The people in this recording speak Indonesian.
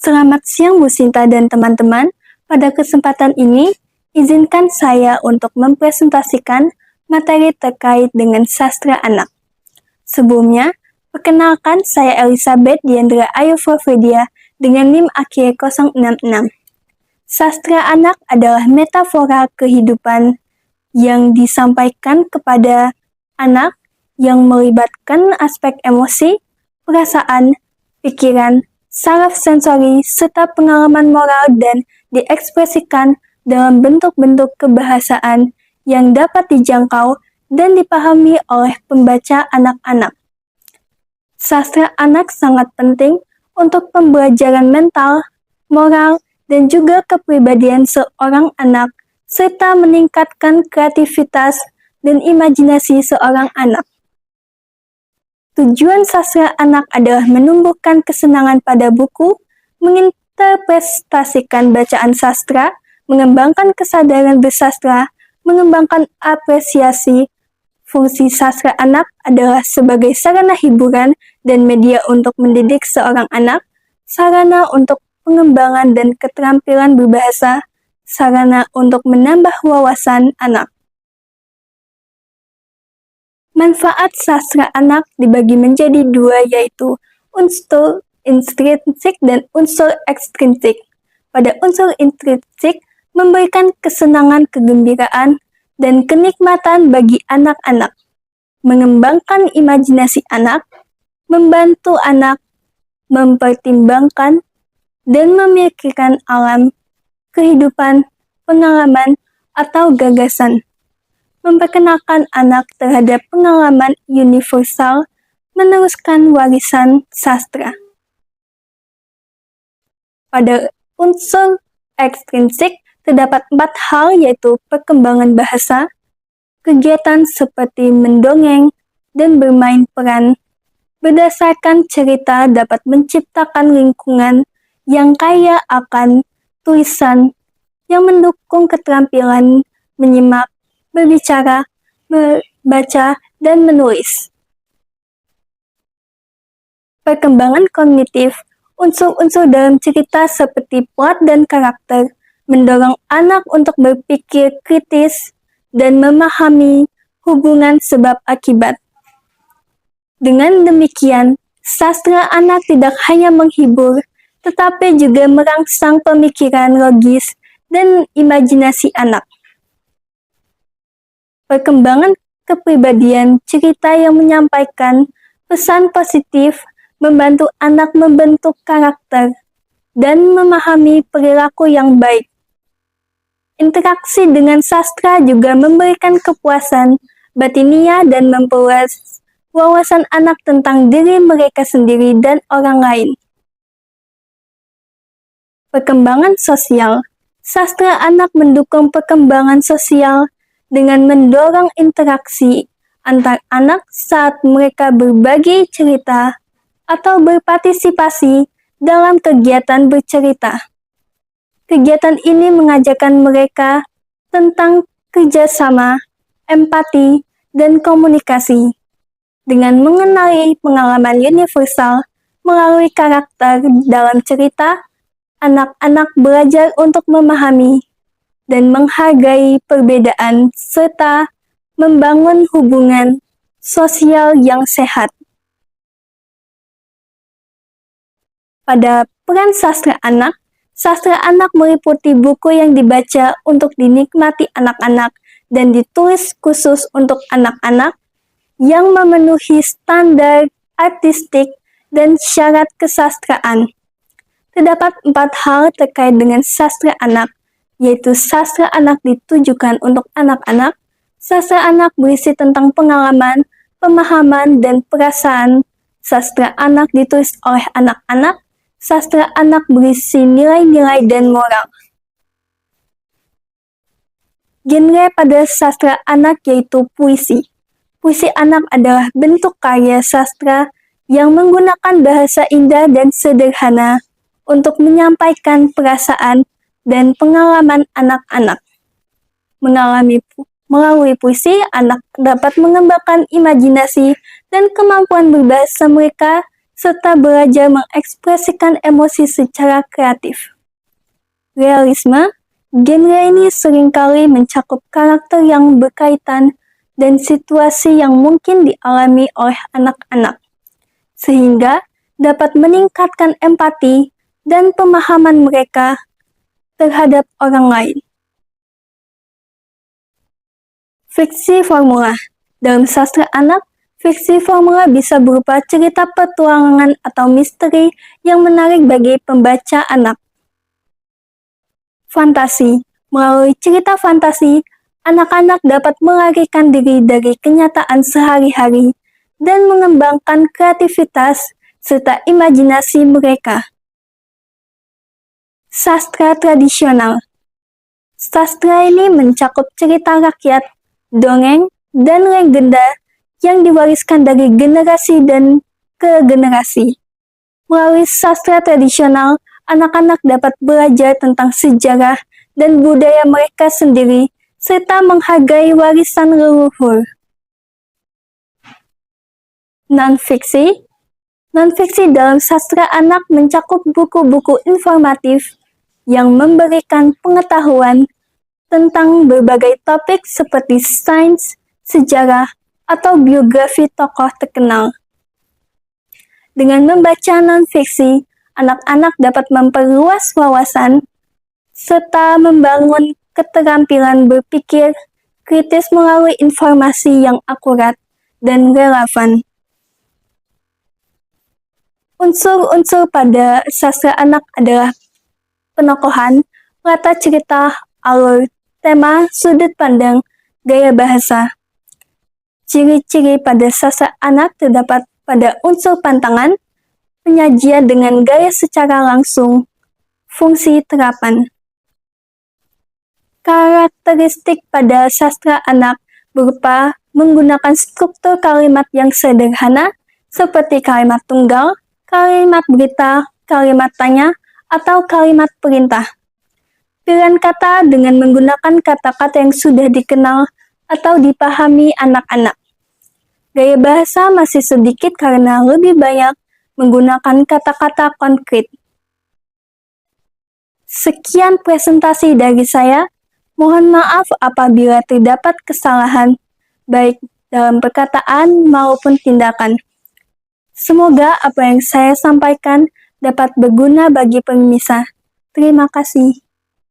Selamat siang Bu Sinta dan teman-teman. Pada kesempatan ini, izinkan saya untuk mempresentasikan materi terkait dengan sastra anak. Sebelumnya, perkenalkan saya Elizabeth Diandra Ayufrovedia dengan NIM akhir 066. Sastra anak adalah metafora kehidupan yang disampaikan kepada anak yang melibatkan aspek emosi, perasaan, pikiran, saraf sensori, serta pengalaman moral dan diekspresikan dalam bentuk-bentuk kebahasaan yang dapat dijangkau dan dipahami oleh pembaca anak-anak. Sastra anak sangat penting untuk pembelajaran mental, moral, dan juga kepribadian seorang anak, serta meningkatkan kreativitas dan imajinasi seorang anak. Tujuan sastra anak adalah menumbuhkan kesenangan pada buku, menginterpretasikan bacaan sastra, mengembangkan kesadaran bersastra, mengembangkan apresiasi. Fungsi sastra anak adalah sebagai sarana hiburan dan media untuk mendidik seorang anak, sarana untuk pengembangan dan keterampilan berbahasa, sarana untuk menambah wawasan anak. Manfaat sastra anak dibagi menjadi dua, yaitu unsur intrinsik dan unsur ekstrinsik. Pada unsur intrinsik, memberikan kesenangan, kegembiraan, dan kenikmatan bagi anak-anak, mengembangkan imajinasi anak, membantu anak mempertimbangkan dan memikirkan alam, kehidupan, pengalaman, atau gagasan, memperkenalkan anak terhadap pengalaman universal, meneruskan warisan sastra. Pada unsur ekstrinsik terdapat 4 hal, yaitu perkembangan bahasa, kegiatan seperti mendongeng dan bermain peran. Berdasarkan cerita dapat menciptakan lingkungan yang kaya akan tulisan yang mendukung keterampilan menyimak, berbicara, membaca, dan menulis. Perkembangan kognitif, unsur-unsur dalam cerita seperti plot dan karakter, mendorong anak untuk berpikir kritis dan memahami hubungan sebab akibat. Dengan demikian, sastra anak tidak hanya menghibur, tetapi juga merangsang pemikiran logis dan imajinasi anak. Perkembangan kepribadian, cerita yang menyampaikan pesan positif, membantu anak membentuk karakter, dan memahami perilaku yang baik. Interaksi dengan sastra juga memberikan kepuasan batiniah dan memperluas wawasan anak tentang diri mereka sendiri dan orang lain. Perkembangan sosial, sastra anak mendukung perkembangan sosial dengan mendorong interaksi antar anak saat mereka berbagi cerita atau berpartisipasi dalam kegiatan bercerita. Kegiatan ini mengajarkan mereka tentang kerjasama, empati, dan komunikasi. Dengan mengenali pengalaman universal melalui karakter dalam cerita, anak-anak belajar untuk memahami dan menghargai perbedaan serta membangun hubungan sosial yang sehat. Pada peran sastra anak meliputi buku yang dibaca untuk dinikmati anak-anak dan ditulis khusus untuk anak-anak yang memenuhi standar artistik dan syarat kesastraan. Terdapat 4 hal terkait dengan sastra anak, yaitu sastra anak ditujukan untuk anak-anak, sastra anak berisi tentang pengalaman, pemahaman, dan perasaan, sastra anak ditulis oleh anak-anak, sastra anak berisi nilai-nilai dan moral. Genre pada sastra anak yaitu puisi. Puisi anak adalah bentuk karya sastra yang menggunakan bahasa indah dan sederhana untuk menyampaikan perasaan dan pengalaman anak-anak. Melalui puisi, anak dapat mengembangkan imajinasi dan kemampuan berbahasa mereka serta belajar mengekspresikan emosi secara kreatif. Realisme, genre ini seringkali mencakup karakter yang berkaitan dan situasi yang mungkin dialami oleh anak-anak, sehingga dapat meningkatkan empati dan pemahaman mereka terhadap orang lain. Fiksi formula. Dalam sastra anak, fiksi formula bisa berupa cerita petualangan atau misteri yang menarik bagi pembaca anak. Fantasi. Melalui cerita fantasi, anak-anak dapat melarikan diri dari kenyataan sehari-hari dan mengembangkan kreativitas serta imajinasi mereka. Sastra tradisional. Sastra ini mencakup cerita rakyat, dongeng, dan legenda yang diwariskan dari generasi dan ke generasi. Melalui sastra tradisional, anak-anak dapat belajar tentang sejarah dan budaya mereka sendiri, serta menghargai warisan leluhur. Non-fiksi. Non-fiksi dalam sastra anak mencakup buku-buku informatif yang memberikan pengetahuan tentang berbagai topik seperti sains, sejarah, atau biografi tokoh terkenal. Dengan membaca non-fiksi, anak-anak dapat memperluas wawasan serta membangun keterampilan berpikir kritis melalui informasi yang akurat dan relevan. Unsur-unsur pada sastra anak adalah penokohan, latar cerita, alur, tema, sudut pandang, gaya bahasa. Ciri-ciri pada sastra anak terdapat pada unsur pantangan, penyajian dengan gaya secara langsung, fungsi terapan. Karakteristik pada sastra anak berupa menggunakan struktur kalimat yang sederhana seperti kalimat tunggal, kalimat berita, kalimat tanya, atau kalimat perintah. Pilihan kata dengan menggunakan kata-kata yang sudah dikenal atau dipahami anak-anak. Gaya bahasa masih sedikit karena lebih banyak menggunakan kata-kata konkret. Sekian presentasi dari saya. Mohon maaf apabila terdapat kesalahan, baik dalam perkataan maupun tindakan. Semoga apa yang saya sampaikan dapat berguna bagi pemirsa. Terima kasih.